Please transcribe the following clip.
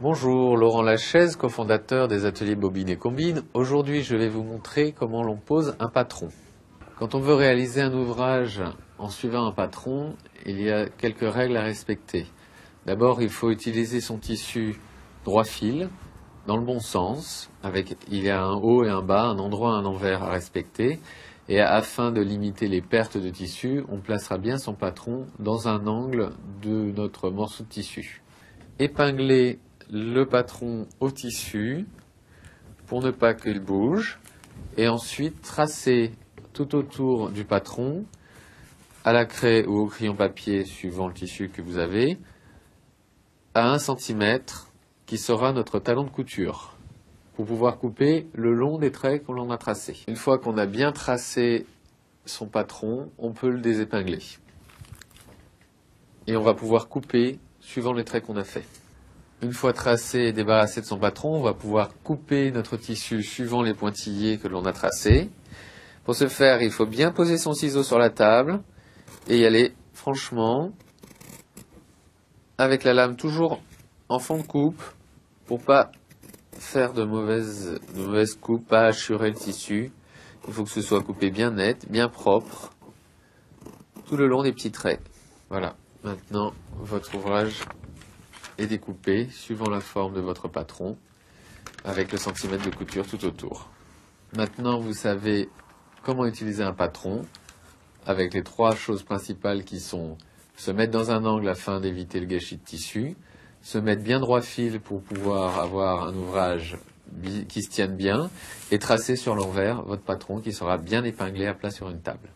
Bonjour, Laurent Lachaise, cofondateur des ateliers Bobine et Combine. Aujourd'hui, je vais vous montrer comment l'on pose un patron. Quand on veut réaliser un ouvrage en suivant un patron, il y a quelques règles à respecter. D'abord, il faut utiliser son tissu droit fil, dans le bon sens, il y a un haut et un bas, un endroit et un envers à respecter. Et afin de limiter les pertes de tissu, on placera bien son patron dans un angle de notre morceau de tissu. Épingler le patron au tissu pour ne pas qu'il bouge et ensuite tracer tout autour du patron à la craie ou au crayon papier suivant le tissu que vous avez à 1 cm qui sera notre talon de couture pour pouvoir couper le long des traits que l'on a tracés. Une fois qu'on a bien tracé son patron, on peut le désépingler et on va pouvoir couper suivant les traits qu'on a fait. Une fois tracé et débarrassé de son patron, on va pouvoir couper notre tissu suivant les pointillés que l'on a tracés. Pour ce faire, il faut bien poser son ciseau sur la table et y aller franchement, avec la lame toujours en fond de coupe, pour pas faire de mauvaises coupes, pas hachurer le tissu. Il faut que ce soit coupé bien net, bien propre, tout le long des petits traits. Voilà, maintenant votre ouvrage est découpé suivant la forme de votre patron avec le centimètre de couture tout autour. Maintenant, vous savez comment utiliser un patron avec les 3 choses principales qui sont se mettre dans un angle afin d'éviter le gâchis de tissu, se mettre bien droit fil pour pouvoir avoir un ouvrage qui se tienne bien et tracer sur l'envers votre patron qui sera bien épinglé à plat sur une table.